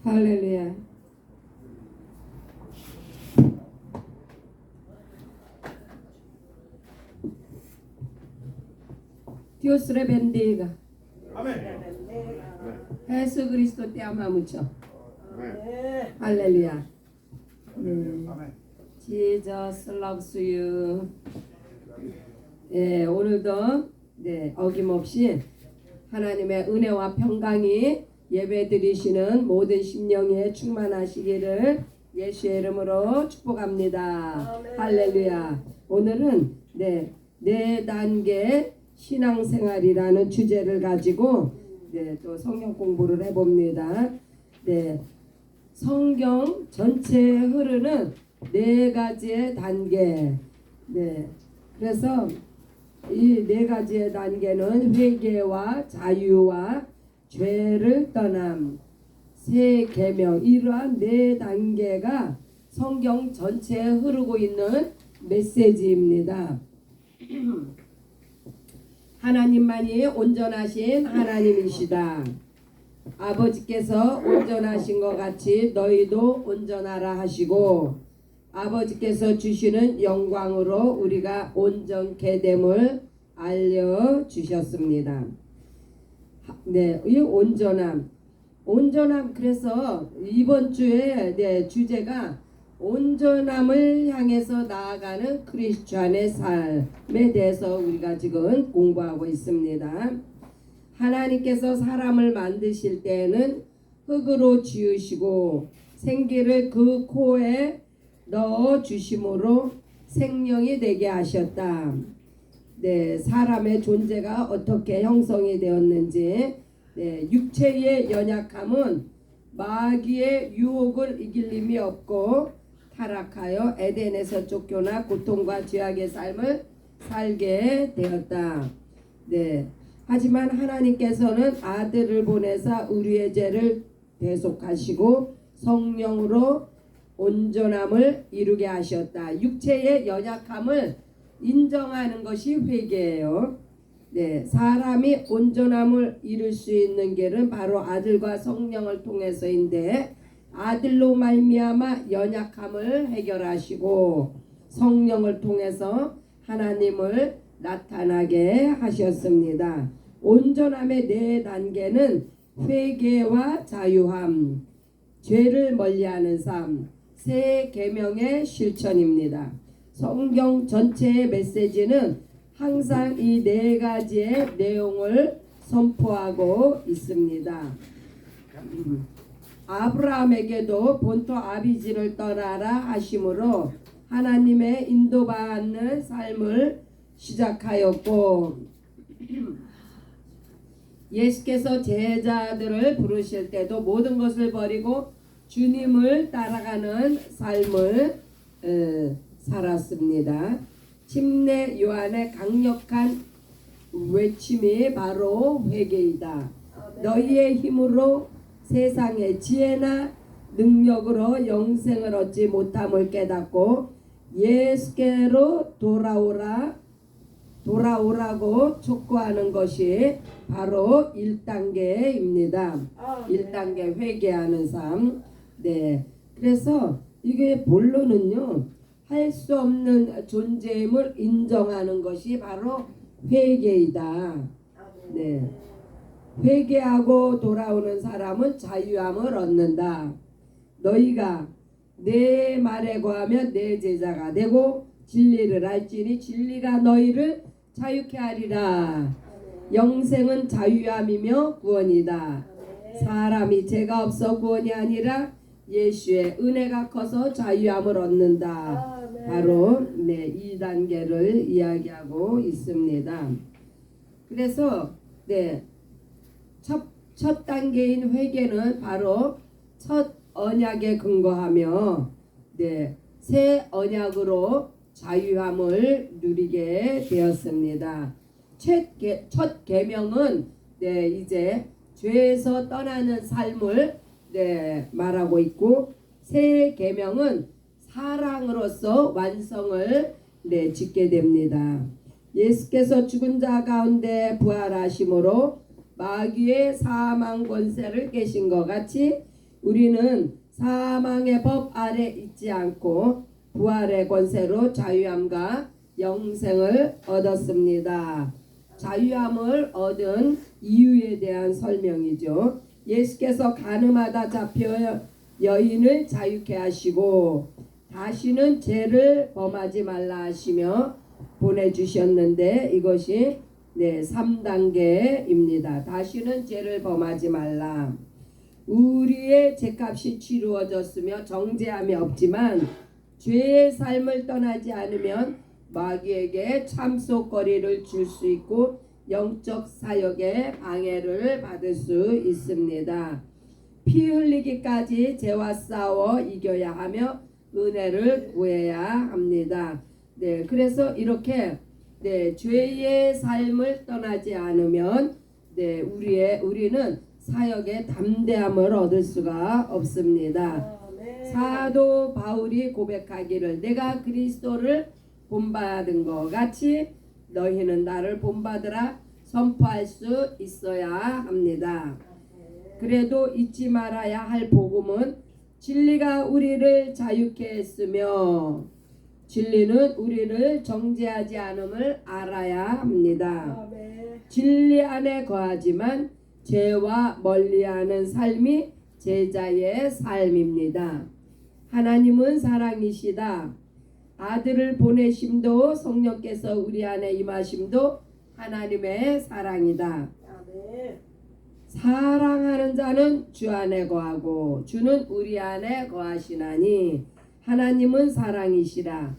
할렐루야. Dios le bendiga. 아멘. 예수 그리스도 te amamos. 아멘. 할렐루야. 아멘. Jesus loves you. 오늘도 어김없이 하나님의 은혜와 평강이 예배드리시는 모든 심령에 충만하시기를 예수의 이름으로 축복합니다. 아멘. 할렐루야. 오늘은 네 단계 신앙생활이라는 주제를 가지고 또 성경 공부를 해봅니다. 성경 전체에 흐르는 네 가지의 단계. 그래서 이 네 가지의 단계는 회개와 자유와 죄를 떠남, 새 계명, 이러한 네 단계가 성경 전체에 흐르고 있는 메시지입니다. 하나님만이 온전하신 하나님이시다. 아버지께서 온전하신 것 같이 너희도 온전하라 하시고, 아버지께서 주시는 영광으로 우리가 온전케 됨을 알려주셨습니다. 이 온전함. 그래서 이번 주에 주제가 온전함을 향해서 나아가는 크리스찬의 삶에 대해서 우리가 지금 공부하고 있습니다. 하나님께서 사람을 만드실 때에는 흙으로 지으시고 생기를 그 코에 넣어 주심으로 생명이 되게 하셨다. 사람의 존재가 어떻게 형성이 되었는지, 육체의 연약함은 마귀의 유혹을 이길 힘이 없고 타락하여 에덴에서 쫓겨나 고통과 죄악의 삶을 살게 되었다. 하지만 하나님께서는 아들을 보내사 우리의 죄를 대속하시고 성령으로 온전함을 이루게 하셨다. 육체의 연약함을 인정하는 것이 회개예요. 사람이 온전함을 이룰 수 있는 길은 바로 아들과 성령을 통해서인데, 아들로 말미암아 연약함을 해결하시고 성령을 통해서 하나님을 나타나게 하셨습니다. 온전함의 네 단계는 회개와 자유함, 죄를 멀리하는 삶, 새 계명의 실천입니다. 성경 전체의 메시지는 항상 이 네 가지의 내용을 선포하고 있습니다. 아브라함에게도 본토 아비지를 떠나라 하심으로 하나님의 인도받는 삶을 시작하였고, 예수께서 제자들을 부르실 때도 모든 것을 버리고 주님을 따라가는 삶을 살았습니다. 침례 요한의 강력한 외침이 바로 회개이다. 너희의 힘으로 세상의 지혜나 능력으로 영생을 얻지 못함을 깨닫고 예수께로 돌아오라고 촉구하는 것이 바로 1단계입니다. 1단계 회개하는 삶. 그래서 이게 본론은요, 할 수 없는 존재임을 인정하는 것이 바로 회개이다. 회개하고 돌아오는 사람은 자유함을 얻는다. 너희가 내 말에 거하면 내 제자가 되고 진리를 알지니 진리가 너희를 자유케 하리라. 영생은 자유함이며 구원이다. 사람이 죄가 없어 구원이 아니라 예수의 은혜가 커서 자유함을 얻는다. 바로 2단계를 이야기하고 있습니다. 그래서 첫 단계인 회개는 바로 첫 언약에 근거하며 새 언약으로 자유함을 누리게 되었습니다. 첫 계명은 이제 죄에서 떠나는 삶을 말하고 있고, 새 계명은 사랑으로서 완성을 짓게 됩니다. 예수께서 죽은 자 가운데 부활하심으로 마귀의 사망 권세를 깨신 것 같이 우리는 사망의 법 아래 있지 않고 부활의 권세로 자유함과 영생을 얻었습니다. 자유함을 얻은 이유에 대한 설명이죠. 예수께서 가늠하다 잡혀 여인을 자유케 하시고 다시는 죄를 범하지 말라 하시며 보내주셨는데 이것이 3단계입니다. 다시는 죄를 범하지 말라. 우리의 죄값이 치루어졌으며 정죄함이 없지만 죄의 삶을 떠나지 않으면 마귀에게 참속거리를 줄 수 있고 영적 사역에 방해를 받을 수 있습니다. 피 흘리기까지 죄와 싸워 이겨야 하며 은혜를 구해야 합니다. 그래서 이렇게 죄의 삶을 떠나지 않으면 우리는 사역에 담대함을 얻을 수가 없습니다. 사도 바울이 고백하기를 내가 그리스도를 본받은 것 같이 너희는 나를 본받으라 선포할 수 있어야 합니다. 그래도 잊지 말아야 할 복음은 진리가 우리를 자유케 했으며 진리는 우리를 정죄하지 않음을 알아야 합니다. 진리 안에 거하지만 죄와 멀리하는 삶이 제자의 삶입니다. 하나님은 사랑이시다. 아들을 보내심도 성령께서 우리 안에 임하심도 하나님의 사랑이다. 사랑하는 자는 주 안에 거하고 주는 우리 안에 거하시나니 하나님은 사랑이시라.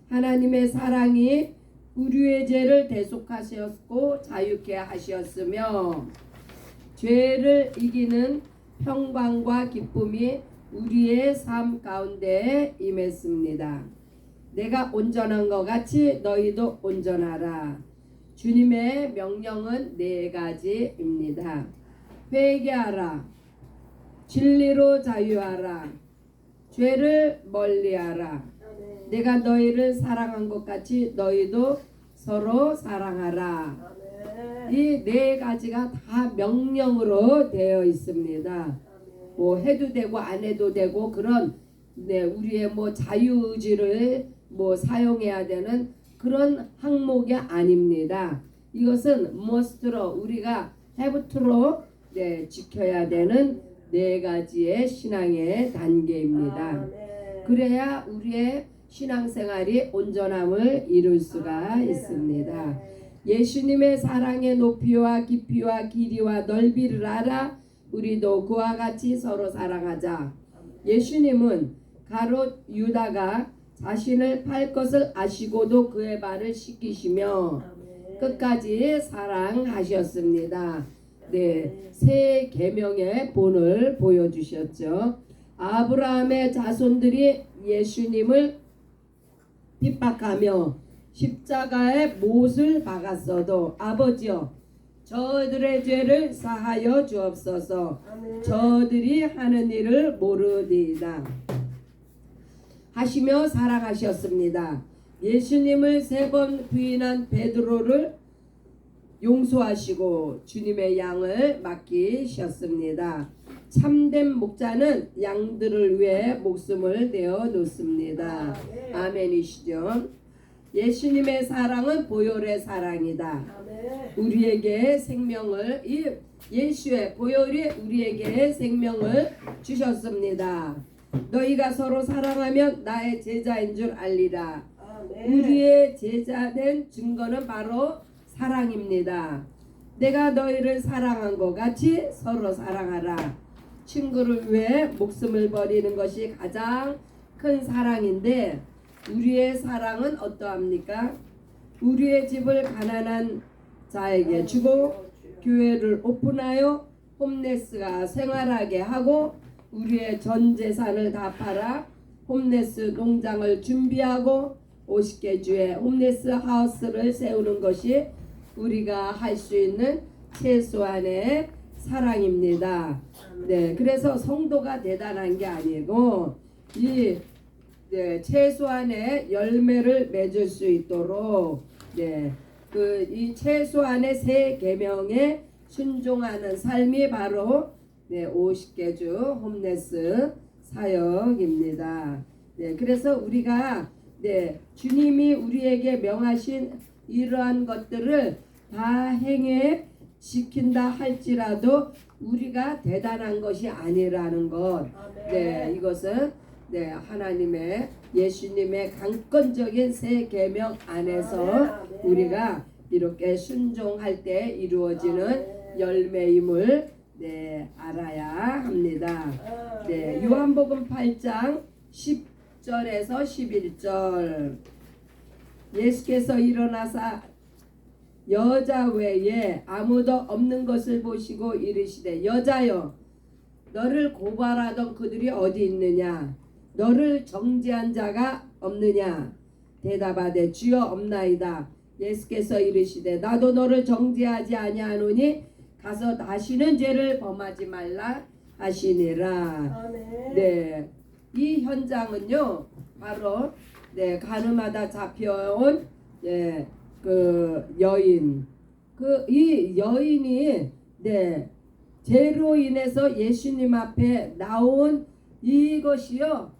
하나님의 사랑이 우리의 죄를 대속하셨고 자유케 하셨으며 죄를 이기는 평강과 기쁨이 우리의 삶 가운데 임했습니다. 내가 온전한 것 같이 너희도 온전하라. 주님의 명령은 4가지입니다. 회개하라. 진리로 자유하라. 죄를 멀리하라. 내가 너희를 사랑한 것 같이 너희도 서로 사랑하라. 이 4가지가 다 명령으로 되어 있습니다. 뭐 해도 되고 안 해도 되고 그런 우리의 자유의지를 사용해야 되는 그런 항목이 아닙니다. 이것은 must로 우리가 have to로 지켜야 되는 4가지의 신앙의 단계입니다. 그래야 우리의 신앙생활이 온전함을 이룰 수가 있습니다. 예수님의 사랑의 높이와 깊이와 길이와 넓이를 알아 우리도 그와 같이 서로 사랑하자. 예수님은 가롯 유다가 자신을 팔 것을 아시고도 그의 발을 씻기시며 끝까지 사랑하셨습니다. 새 계명의 본을 보여주셨죠. 아브라함의 자손들이 예수님을 핍박하며 십자가에 못을 박았어도 아버지여 저들의 죄를 사하여 주옵소서. 저들이 하는 일을 모르리이다 하시며 사랑하셨습니다. 예수님을 3번 부인한 베드로를 용서하시고 주님의 양을 맡기셨습니다. 참된 목자는 양들을 위해 목숨을 내어 놓습니다. 아멘이시죠. 예수님의 사랑은 보혈의 사랑이다. 우리에게 생명을 예수의 보혈이 우리에게 생명을 주셨습니다. 너희가 서로 사랑하면 나의 제자인 줄 알리라. 우리의 제자된 증거는 바로 사랑입니다. 내가 너희를 사랑한 것 같이 서로 사랑하라. 친구를 위해 목숨을 버리는 것이 가장 큰 사랑인데 우리의 사랑은 어떠합니까? 우리의 집을 가난한 자에게 주고 교회를 오픈하여 홈레스가 생활하게 하고 우리의 전 재산을 다 팔아 홈레스 농장을 준비하고 50개 주의 홈레스 하우스를 세우는 것이 우리가 할 수 있는 최소한의 사랑입니다. 그래서 성도가 대단한 게 아니고 이 최소한의 열매를 맺을 수 있도록 이 최소한의 3 계명에 순종하는 삶이 바로 네, 50개 주 홈레스 사역입니다. 네, 그래서 우리가 네, 주님이 우리에게 명하신 이러한 것들을 다 행해 지킨다 할지라도 우리가 대단한 것이 아니라는 것. 네, 이것은 네, 하나님의 예수님의 강권적인 새 계명 안에서 우리가 이렇게 순종할 때 이루어지는 열매임을 네, 알아야 합니다. 네, 요한복음 8장 10절에서 11절. 예수께서 일어나사 여자 외에 아무도 없는 것을 보시고 이르시되 여자여 너를 고발하던 그들이 어디 있느냐 너를 정죄한 자가 없느냐 대답하되 주여 없나이다. 예수께서 이르시되 나도 너를 정죄하지 아니하노니 가서 다시는 죄를 범하지 말라 하시니라. 네, 이 현장은요 바로 네, 가늠하다 잡혀온 네, 그 여인, 그 이 여인이 네, 죄로 인해서 예수님 앞에 나온 이것이요,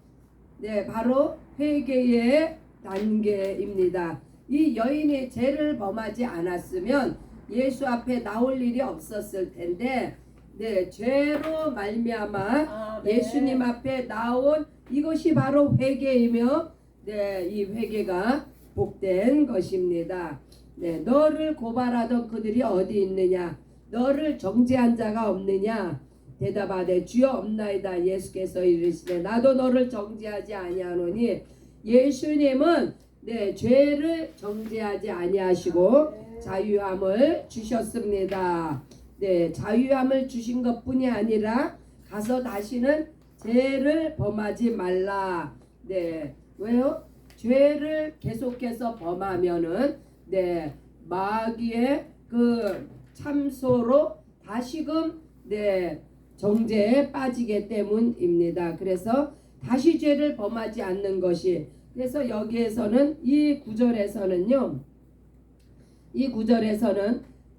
네, 바로 회개의 단계입니다. 이 여인이 죄를 범하지 않았으면 예수 앞에 나올 일이 없었을 텐데, 네, 죄로 말미암아 예수님 앞에 나온 이것이 바로 회개이며, 네, 이 회개가 복된 것입니다. 네, 너를 고발하던 그들이 어디 있느냐? 너를 정죄한 자가 없느냐? 대답하되 주여 없나이다. 예수께서 이르시되 나도 너를 정죄하지 아니하노니. 예수님은 네, 죄를 정죄하지 아니하시고 자유함을 주셨습니다. 네, 자유함을 주신 것뿐이 아니라 가서 다시는 죄를 범하지 말라. 네, 왜요? 죄를 계속해서 범하면은 네, 마귀의 그 참소로 다시금 네, 정죄에 빠지기 때문입니다. 그래서 다시 죄를 범하지 않는 것이, 그래서 여기에서는 이 구절에서는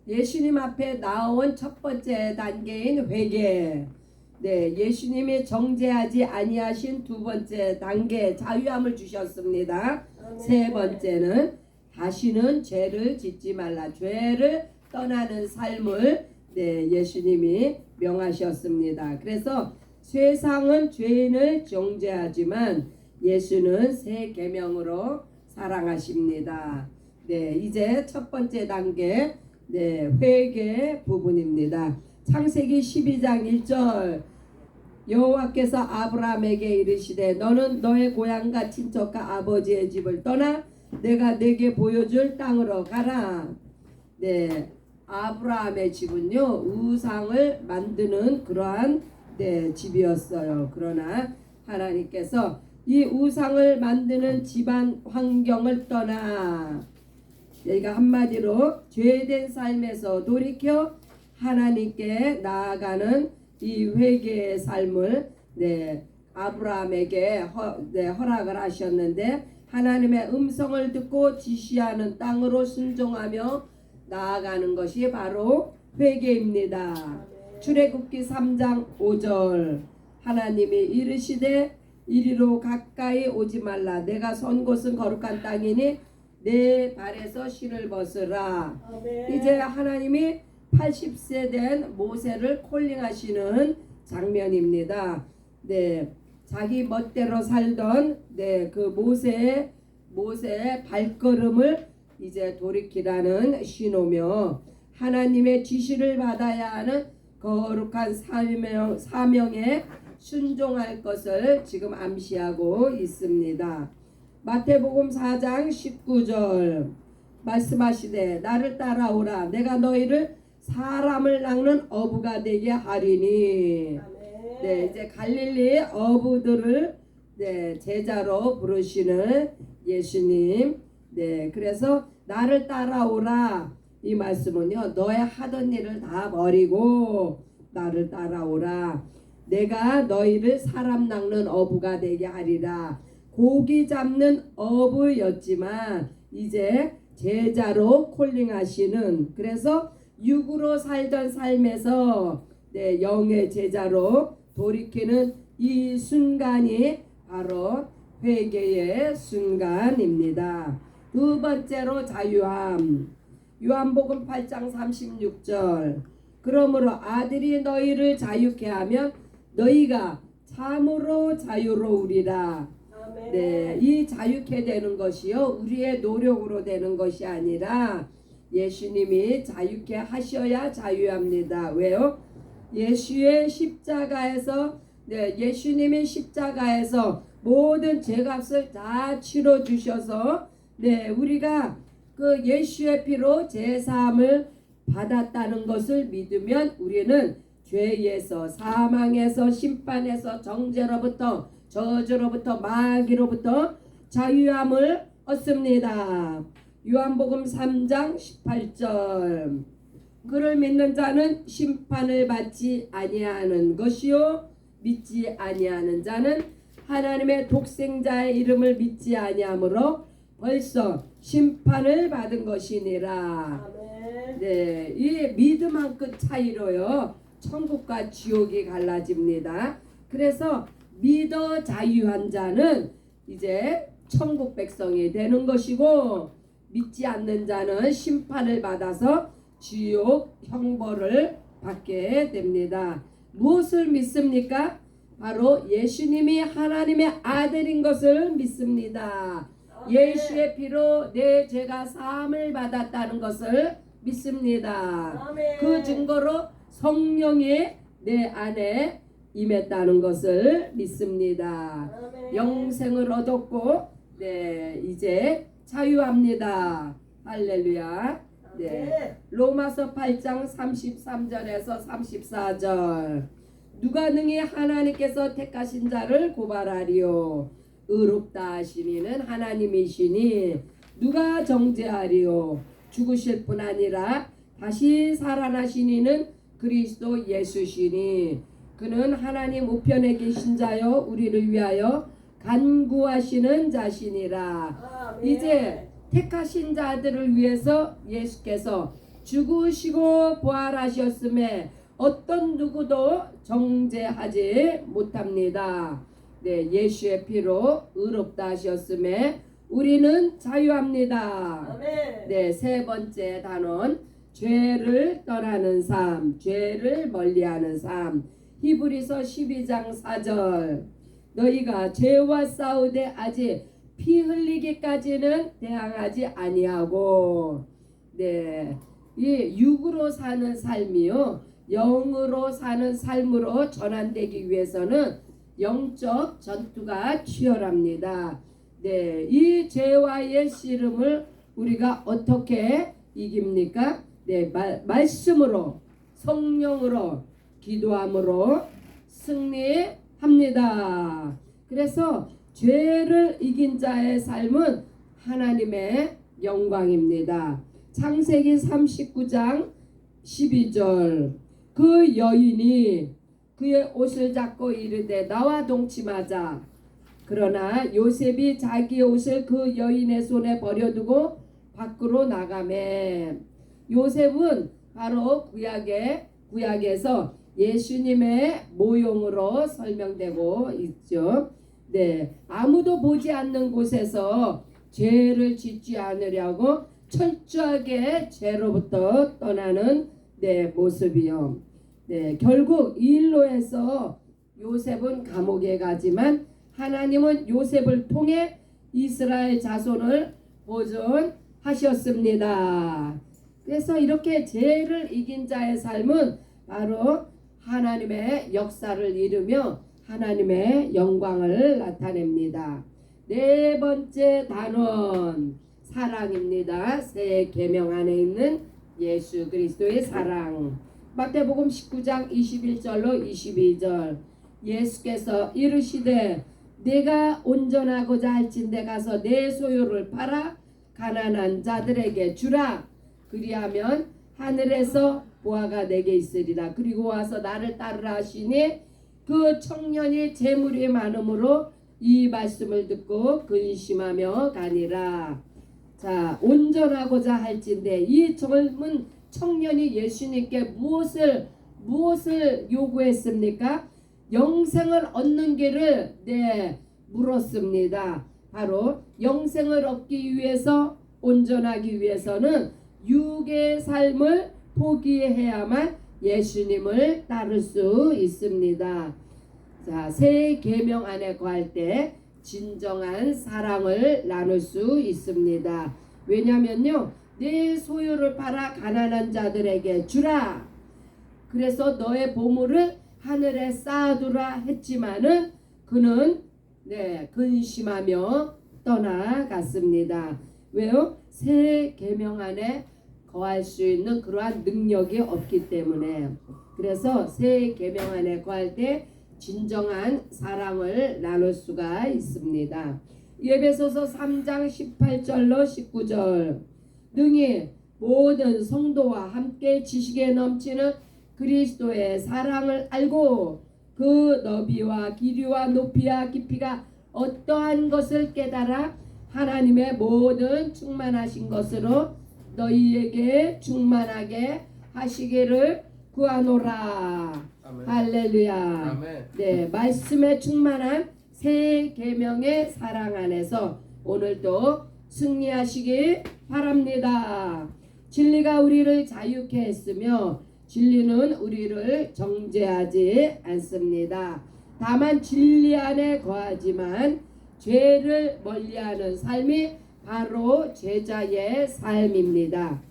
예수님 앞에 나온 첫 번째 단계인 회개, 네, 예수님이 정죄하지 아니하신 두 번째 단계 자유함을 주셨습니다. 세 번째는 다시는 죄를 짓지 말라, 죄를 떠나는 삶을 네, 예수님이 명하셨습니다. 그래서 세상은 죄인을 정죄하지만 예수는 새 계명으로 사랑하십니다. 네, 이제 첫 번째 단계 네, 회개 부분입니다. 창세기 12장 1절. 여호와께서 아브라함에게 이르시되 너는 너의 고향과 친척과 아버지의 집을 떠나 내가 내게 보여줄 땅으로 가라. 네, 아브라함의 집은요 우상을 만드는 그러한 네, 집이었어요. 그러나 하나님께서 이 우상을 만드는 집안 환경을 떠나, 여기가 한마디로 죄된 삶에서 돌이켜 하나님께 나아가는 이 회개의 삶을 네, 아브라함에게 허락을 하셨는데, 하나님의 음성을 듣고 지시하는 땅으로 순종하며 나아가는 것이 바로 회개입니다. 출애굽기 3장 5절. 하나님이 이르시되 이리로 가까이 오지 말라. 내가 선 곳은 거룩한 땅이니 내 발에서 실을 벗으라. 이제 하나님이 80세 된 모세를 콜링하시는 장면입니다. 네, 자기 멋대로 살던 네, 그 모세의 발걸음을 이제 돌이키라는 신호며, 하나님의 지시를 받아야 하는 거룩한 사명에 순종할 것을 지금 암시하고 있습니다. 마태복음 4장 19절 말씀하시되 나를 따라오라. 내가 너희를 사람을 낚는 어부가 되게 하리니. 네, 이제 갈릴리 어부들을 네, 제자로 부르시는 예수님. 네, 그래서 나를 따라오라. 이 말씀은요, 너의 하던 일을 다 버리고 나를 따라오라. 내가 너희를 사람 낚는 어부가 되게 하리라. 고기 잡는 어부였지만 이제 제자로 콜링하시는, 그래서 육으로 살던 삶에서 네, 영의 제자로 돌이키는 이 순간이 바로 회개의 순간입니다. 두 번째로 자유함. 요한복음 8장 36절. 그러므로 아들이 너희를 자유케 하면 너희가 참으로 자유로우리라. 네, 이 자유케 되는 것이요 우리의 노력으로 되는 것이 아니라 예수님이 자유케 하셔야 자유합니다. 왜요? 예수의 십자가에서 예수님의 십자가에서 모든 죄값을 다 치러 주셔서 우리가 그 예수의 피로 제사함을 받았다는 것을 믿으면 우리는 죄에서 사망에서 심판에서 정죄로부터 저주로부터 마귀로부터 자유함을 얻습니다. 요한복음 3장 18절. 그를 믿는 자는 심판을 받지 아니하는 것이요 믿지 아니하는 자는 하나님의 독생자의 이름을 믿지 아니하므로 벌써 심판을 받은 것이니라. 네, 이 믿음 그 차이로요 천국과 지옥이 갈라집니다. 그래서 믿어 자유한 자는 이제 천국 백성이 되는 것이고 믿지 않는 자는 심판을 받아서 지옥 형벌을 받게 됩니다. 무엇을 믿습니까? 바로 예수님이 하나님의 아들인 것을 믿습니다. 예수의 피로 내 죄가 사함을 받았다는 것을 믿습니다. 그 증거로 성령이 내 안에 임했다는 것을 믿습니다. 영생을 얻었고 이제 자유합니다. 할렐루야. 로마서 8장 33절에서 34절. 누가 능히 하나님께서 택하신 자를 고발하리요? 의롭다 하시니는 하나님이시니 누가 정죄하리요? 죽으실 뿐 아니라 다시 살아나시니는 그리스도 예수시니 그는 하나님 우편에 계신 자요 우리를 위하여 간구하시는 자시니라. 이제 택하신 자들을 위해서 예수께서 죽으시고 부활하셨음에 어떤 누구도 정죄하지 못합니다. 예수의 피로 의롭다 하셨음에 우리는 자유합니다. 세 번째 단원 죄를 떠나는 삶, 죄를 멀리하는 삶. 히브리서 12장 4절. 너희가 죄와 싸우되 아직 피 흘리기까지는 대항하지 아니하고. 이 육으로 사는 삶이요 영으로 사는 삶으로 전환되기 위해서는 영적 전투가 치열합니다. 이 죄와의 씨름을 우리가 어떻게 이깁니까? 말씀으로, 성령으로, 기도함으로 승리합니다. 그래서 죄를 이긴 자의 삶은 하나님의 영광입니다. 창세기 39장 12절. 그 여인이 그의 옷을 잡고 이르되 나와 동침하자. 그러나 요셉이 자기의 옷을 그 여인의 손에 버려두고 밖으로 나가매. 요셉은 바로 구약에서 예수님의 모형으로 설명되고 있죠. 아무도 보지 않는 곳에서 죄를 짓지 않으려고 철저하게 죄로부터 떠나는 모습이요. 결국 이 일로 해서 요셉은 감옥에 가지만 하나님은 요셉을 통해 이스라엘 자손을 보존하셨습니다. 그래서 이렇게 죄를 이긴 자의 삶은 바로 하나님의 역사를 이루며 하나님의 영광을 나타냅니다. 네 번째 단원 사랑입니다. 새 계명 안에 있는 예수 그리스도의 사랑. 마태복음 19장 21절로 22절. 예수께서 이르시되 내가 온전하고자 할진대 가서 내 소유를 팔아 가난한 자들에게 주라. 그리하면 하늘에서 보화가 내게 있으리라. 그리고 와서 나를 따르라 하시니 그 청년이 재물이 많음으로 이 말씀을 듣고 근심하며 가니라. 자, 온전하고자 할진대. 이 젊은 청년이 예수님께 무엇을 무엇을 요구했습니까? 영생을 얻는 길을 물었습니다. 바로 영생을 얻기 위해서 온전하기 위해서는 육의 삶을 포기해야만 예수님을 따를 수 있습니다. 자, 새 계명 안에 거할 때 진정한 사랑을 나눌 수 있습니다. 왜냐면요, 내 소유를 팔아 가난한 자들에게 주라. 그래서 너의 보물을 하늘에 쌓아두라 했지만은 그는 근심하며 떠나갔습니다. 왜요? 새 계명 안에 거할 수 있는 그러한 능력이 없기 때문에. 그래서 새 계명 안에 거할 때 진정한 사랑을 나눌 수가 있습니다. 에베소서 3장 18절로 19절. 능히 모든 성도와 함께 지식에 넘치는 그리스도의 사랑을 알고 그 너비와 길이와 높이와 깊이가 어떠한 것을 깨달아 하나님의 모든 충만하신 것으로 너희에게 충만하게 하시기를 구하노라. 아멘. 할렐루야. 아멘. 말씀에 충만한 새 계명의 사랑 안에서 오늘도 승리하시기 바랍니다. 진리가 우리를 자유케 했으며 진리는 우리를 정죄하지 않습니다. 다만 진리 안에 거하지만 죄를 멀리하는 삶이 바로 제자의 삶입니다.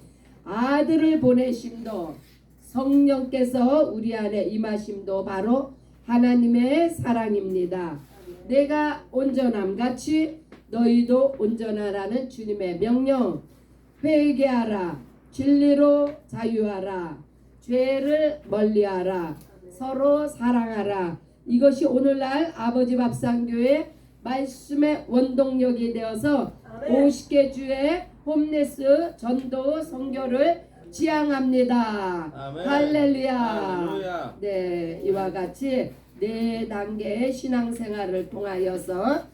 아들을 보내심도 성령께서 우리 안에 임하심도 바로 하나님의 사랑입니다. 내가 온전함같이 너희도 온전하라는 주님의 명령. 회개하라. 진리로 자유하라. 죄를 멀리하라. 서로 사랑하라. 이것이 오늘날 아버지 밥상교회 말씀의 원동력이 되어서 50개 주의 홈레스 전도 선교를 지향합니다. 아멘. 할렐루야. 할렐루야. 이와 같이 4단계의 신앙생활을 통하여서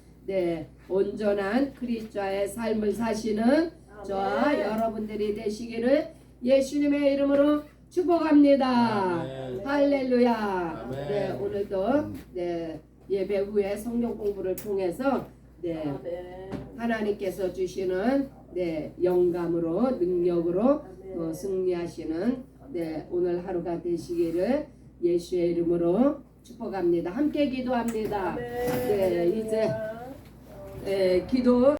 온전한 그리스도의 삶을 사시는 저와 여러분들이 되시기를 예수님의 이름으로 축복합니다. 아멘. 할렐루야. 아멘. 오늘도 예배 후에 성경 공부를 통해서 하나님께서 주시는 영감으로 능력으로 승리하시는 오늘 하루가 되시기를 예수의 이름으로 축복합니다. 함께 기도합니다. 이제 기도